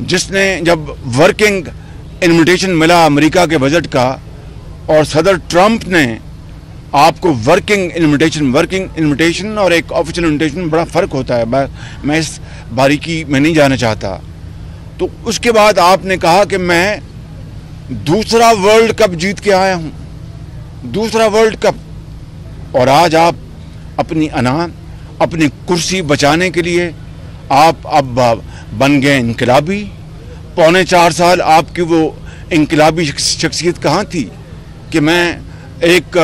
जिसने जब working invitation मिला अमेरिका के बजट का और सदर ट्रंप ने आपको वर्किंग इन्विटेशन और एक ऑफिशियल इन्विटेशन में बड़ा फ़र्क होता है, मैं इस बारीकी में नहीं जाना चाहता। तो उसके बाद आपने कहा कि मैं दूसरा वर्ल्ड कप जीत के आया हूँ, दूसरा वर्ल्ड कप, और आज आप अपनी अपनी कुर्सी बचाने के लिए आप अब बन गए इनकलाबी। 4.25 साल आपकी वो इनकलाबी शख्सियत कहाँ थी कि मैं एक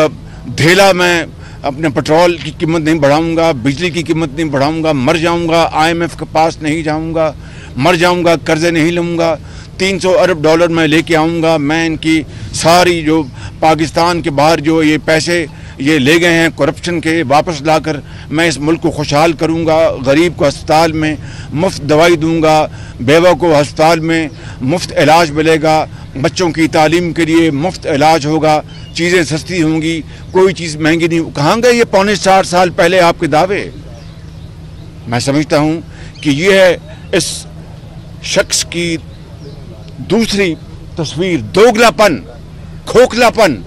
धेला, मैं अपने पेट्रोल की कीमत नहीं बढ़ाऊंगा, बिजली की कीमत नहीं बढ़ाऊंगा, मर जाऊंगा, IMF के पास नहीं जाऊंगा, मर जाऊंगा, कर्जे नहीं लूँगा, 300 अरब डॉलर मैं लेके आऊँगा, मैं इनकी सारी जो पाकिस्तान के बाहर जो ये पैसे ये ले गए हैं करप्शन के, वापस लाकर मैं इस मुल्क को खुशहाल करूँगा, गरीब को अस्पताल में मुफ्त दवाई दूँगा, बेवा को अस्पताल में मुफ्त इलाज मिलेगा, बच्चों की तालीम के लिए मुफ्त इलाज होगा, चीज़ें सस्ती होंगी, कोई चीज़ महंगी नहीं। कहाँ गए ये 4.25 साल पहले आपके दावे? मैं समझता हूँ कि ये है इस शख्स की दूसरी तस्वीर, दोगलापन, खोखलापन।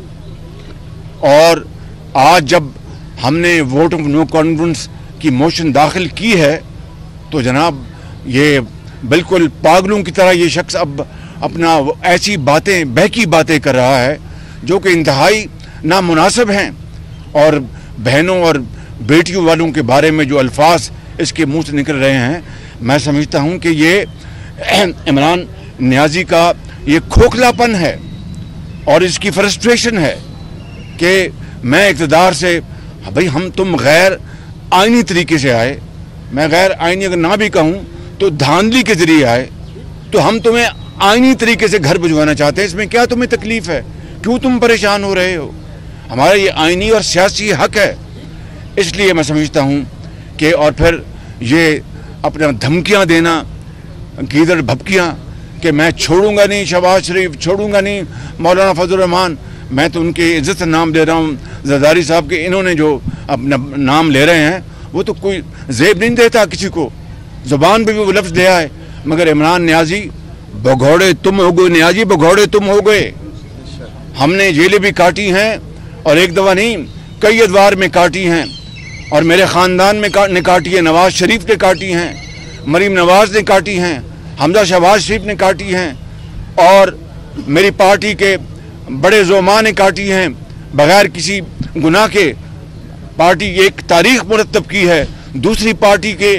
और आज जब हमने वोट ऑफ नो कॉन्फिडेंस की मोशन दाखिल की है तो जनाब ये बिल्कुल पागलों की तरह ये शख्स अब अपना ऐसी बातें, बहकी बातें कर रहा है जो कि इंतहाई नामुनासिब हैं, और बहनों और बेटियों वालों के बारे में जो अल्फाज इसके मुंह से निकल रहे हैं, मैं समझता हूं कि ये इमरान नियाज़ी का ये खोखलापन है और इसकी फ्रस्ट्रेशन है कि मैं इक़्तिदार से, भाई तुम गैर आइनी तरीके से आए, मैं गैर आइनी अगर ना भी कहूँ तो धांधली के जरिए आए, तो हम तुम्हें आइनी तरीके से घर भिजवाना चाहते हैं, इसमें क्या तुम्हें तकलीफ है? क्यों तुम परेशान हो रहे हो? हमारा ये आइनी और सियासी हक है। इसलिए मैं समझता हूँ कि, और फिर ये अपना धमकियाँ देना, गीदड़ भपकियाँ कि मैं छोड़ूंगा नहीं शहबाज शरीफ, छोड़ूंगा नहीं मौलाना फजल रहमान, मैं तो उनके इज्जत से नाम ले रहा हूँ, जरदारी साहब के, इन्होंने जो अपना नाम ले रहे हैं वो तो कोई जेब नहीं देता किसी को, ज़ुबान पे भी वो लफ्ज़ दिया है। मगर इमरान नियाज़ी भगौड़े तुम हो गए, नियाज़ी भगौड़े तुम हो गए। हमने जेलें भी काटी हैं, और एक दफ़ा नहीं कई अदवार में काटी हैं, और मेरे ख़ानदान में ने काटी है, नवाज़ शरीफ ने काटी हैं, मरीम नवाज़ ने काटी हैं, हमजा शहबाज शरीफ ने काटी हैं, और मेरी पार्टी के बड़े ज़ोमा ने काटी हैं, बग़ैर किसी गुनाह के। पार्टी एक तारीख़ मुरतब की है, दूसरी पार्टी के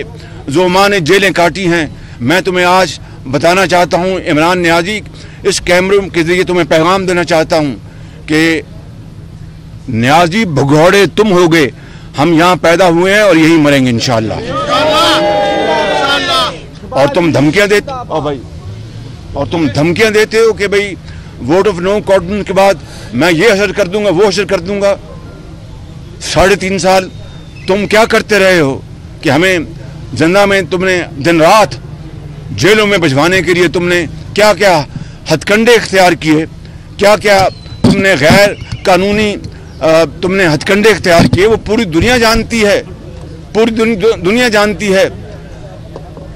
ज़ोमा ने जेलें काटी हैं। मैं तुम्हें आज बताना चाहता हूँ इमरान नियाज़ी, इस कैमरे के ज़रिए तुम्हें पैगाम देना चाहता हूँ कि नियाज़ी भगौड़े तुम हो गए, हम यहाँ पैदा हुए हैं और यही मरेंगे इंशाअल्लाह। और तुम धमकियाँ देते हो भाई, और तुम धमकियाँ देते हो कि भाई वोट ऑफ नो कॉन्फिडेंस के बाद मैं ये असर कर दूंगा, वो असर कर दूंगा। 3.5 साल तुम क्या करते रहे हो कि हमें जिंदा में तुमने दिन रात जेलों में भिजवाने के लिए तुमने क्या क्या हथकंडे इख्तियार किए, क्या क्या तुमने गैर कानूनी तुमने हथकंडे इख्तियार किए, वो पूरी दुनिया जानती है, पूरी दुनिया जानती है।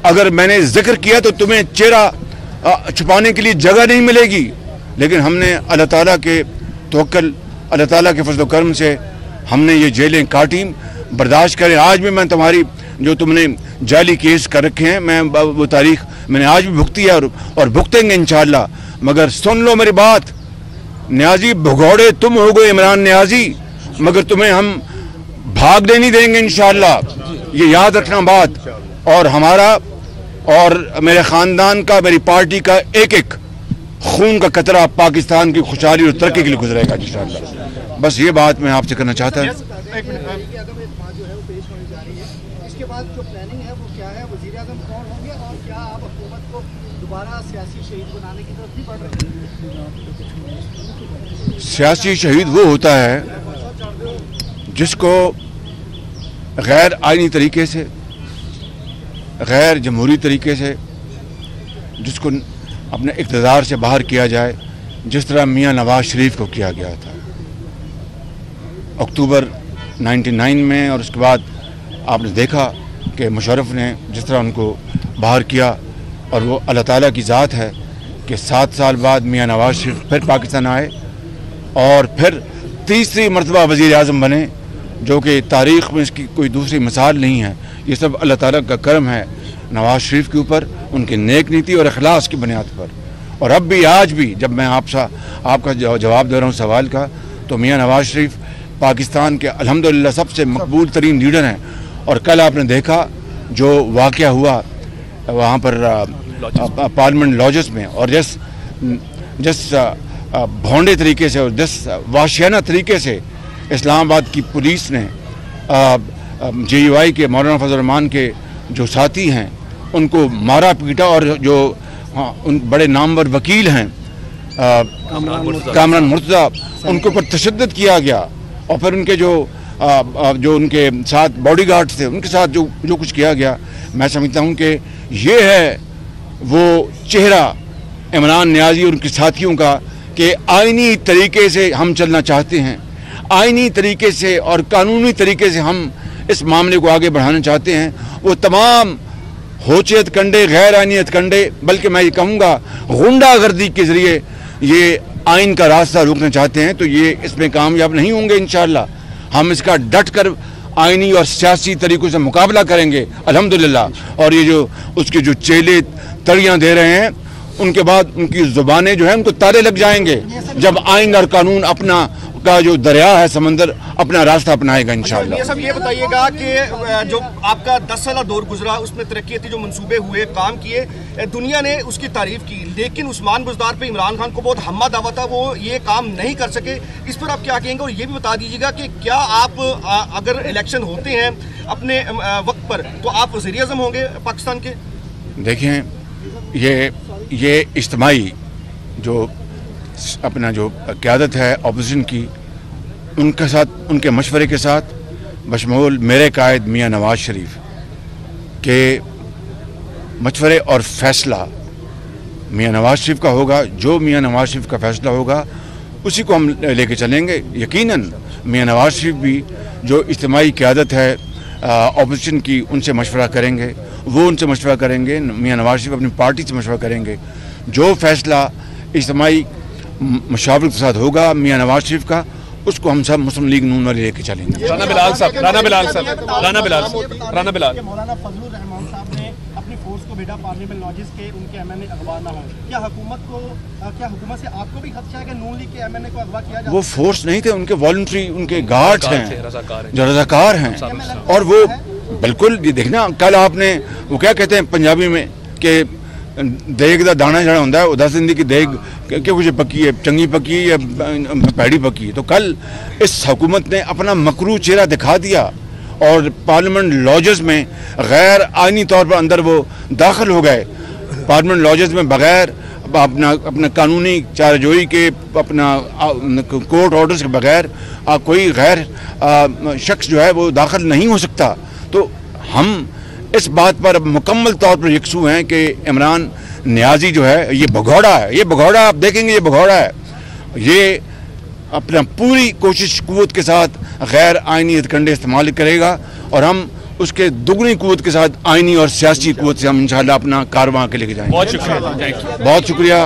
अगर मैंने जिक्र किया तो तुम्हें चेहरा छुपाने के लिए जगह नहीं मिलेगी, लेकिन हमने अल्लाह ताला के तवक्कल, अल्लाह ताला के फज़ल व करम से हमने ये जेलें काटी, बर्दाश्त करें। आज भी मैं तुम्हारी जो तुमने जाली केस कर रखे हैं, मैं वो तारीख मैंने आज भी भुगती है और भुगतेंगे इंशाअल्लाह। मगर सुन लो मेरी बात, नियाज़ी भगौड़े तुम हो गए इमरान नियाज़ी, मगर तुम्हें हम भागने नहीं देंगे इंशाअल्लाह, ये याद रखना बात। और हमारा और मेरे ख़ानदान का, मेरी पार्टी का एक एक खून का कतरा पाकिस्तान की खुशहाली और तरक्की के लिए गुजरेगा इंशाअल्लाह। बस ये बात मैं आपसे करना चाहता हूँ। इसके बाद जो प्लानिंग है वो क्या है? वज़ीर आज़म कौन होंगे और क्या आप हुकूमत को दोबारा सियासी शहीद बनाने की तरफ भी बढ़ रहे हैं? सियासी शहीद वो होता है जिसको गैर आइनी तरीके से, गैर जमहूरी तरीके से, जिसको अपने इक़्तिदार से बाहर किया जाए, जिस तरह मियाँ नवाज शरीफ को किया गया था अक्टूबर 99 में। और उसके बाद आपने देखा कि मुशर्रफ ने जिस तरह उनको बाहर किया, और वो अल्लाह ताला की ज़ात है कि 7 साल बाद मियाँ नवाज शरीफ फिर पाकिस्तान आए और फिर तीसरी मरतबा वज़ीर आज़म बने, जो कि तारीख़ में इसकी कोई दूसरी मिसाल नहीं है। ये सब अल्लाह ताला का करम है नवाज शरीफ के ऊपर, उनकी नेक नीति और अखलास की बुनियाद पर। और अब भी आज भी जब मैं आपका जवाब दे रहा हूँ सवाल का, तो मियाँ नवाज शरीफ पाकिस्तान के अल्हम्दुलिल्लाह सबसे मकबूल तरीन लीडर हैं। और कल आपने देखा जो वाक़या हुआ वहाँ पर पार्लियामेंट लॉजेस में, और जिस भोंडे तरीके से और जिस वाशियाना तरीके से इस्लामाबाद की पुलिस ने JUI के मौलाना फजल रहमान के जो साथी हैं उनको मारा पीटा, और जो उन बड़े नामवर वकील हैं कामरान मुर्तज़ा, उनके ऊपर तशद्दुद किया गया। और फिर उनके जो उनके साथ बॉडीगार्ड्स थे उनके साथ जो कुछ किया गया, मैं समझता हूँ कि ये है वो चेहरा इमरान नियाज़ी और उनके साथियों का कि आईनी तरीके से हम चलना चाहते हैं, आईनी तरीके से और कानूनी तरीके से हम इस मामले को आगे बढ़ाना चाहते हैं। वो तमाम होचे हथकंडे, गैर आईनी हथकंडे, बल्कि मैं ये कहूँगा गुंडागर्दी के ज़रिए ये आइन का रास्ता रोकना चाहते हैं, तो ये इसमें कामयाब नहीं होंगे इंशाअल्लाह। हम इसका डट कर आइनी और सियासी तरीक़ों से मुकाबला करेंगे अल्हम्दुलिल्लाह। और ये जो उसके जो चेले तड़ियाँ दे रहे हैं, उनके बाद उनकी ज़ुबानें जो हैं उनको ताले लग जाएंगे जब आइन और कानून अपना का जो दरिया है समंदर अपना रास्ता अपनाएगा इंशाअल्लाह। ये सब ये बताइएगा कि जो आपका 10 साल दौर गुजरा उसमें तरक्की जो मंसूबे हुए, काम किए, दुनिया ने उसकी तारीफ की, लेकिन उस्मान बुज़दार पे इमरान खान को बहुत हम्मा दावा था, वो ये काम नहीं कर सके। इस पर आप क्या कहेंगे? और ये भी बता दीजिएगा कि क्या आप अगर इलेक्शन होते हैं अपने वक्त पर तो आप वज़ीर आज़म होंगे पाकिस्तान के? देखें, ये इज्तिमाई जो अपना जो क़यादत है अपोजिशन की, उनके साथ, उनके मशवरे के साथ, बशमूल मेरे कायद मियाँ नवाज शरीफ के मशवरे और फ़ैसला मियाँ नवाज शरीफ का होगा। जो मियाँ नवाज शरीफ का फ़ैसला होगा उसी को हम लेके चलेंगे। यकीनन मियाँ नवाज शरीफ भी जो इज्तिमाई क़यादत है अपोजिशन की, उनसे मशवरा करेंगे, वो उनसे मशवरा करेंगे, मियाँ नवाज शरीफ अपनी पार्टी से मशवरा करेंगे। जो फ़ैसला इज्तिमाई मुशावरत के साथ होगा मियाँ नवाज शरीफ का, उसको हम सब मुस्लिम लीग नून वाले लेके चलेंगे। राना बिलाल मौलाना फजलुर रहमान साहब ने अपनी फोर्स को भेजा पार्लियामेंट लॉजेस के उनके MNA अगवा ना हो, क्या हुकूमत से आपको भी खदशा है कि नून लीग के MNA को अगवा किया जाए? वो फोर्स नहीं थे, उनके वॉलंटरी उनके गार्ड्स हैं जो रज़ाकार हैं। और वो बिल्कुल, ये देखना कल आपने वो क्या कहते हैं पंजाबी में कि देग का दाना जड़ा होता है, दस दिन की देग कि कुछ पकी है, चंगी पकी है या पैड़ी पकी है। तो कल इस हुकूमत ने अपना मकरू चेहरा दिखा दिया और पार्लियामेंट लॉजेस में गैर आइनी तौर पर अंदर वो दाखिल हो गए। पार्लियामेंट लॉजेस में बगैर अपना कानूनी चाराजोई के, अपना कोर्ट ऑर्डर्स के बगैर कोई गैर शख्स जो है वो दाखिल नहीं हो सकता। तो हम इस बात पर मुकम्मल तौर पर यकसू हैं कि इमरान नियाज़ी जो है ये भगौड़ा है, ये भगौड़ा आप देखेंगे, ये भगौड़ा है। ये अपना पूरी कोशिश कुव्वत के साथ गैर आइनी हथकंडे इस्तेमाल करेगा और हम उसके दुगनी कुव्वत के साथ आइनी और सियासी कुव्वत से हम इंशाअल्लाह अपना कारवां के लेके जाएंगे। बहुत शुक्रिया। बहुत शुक्रिया।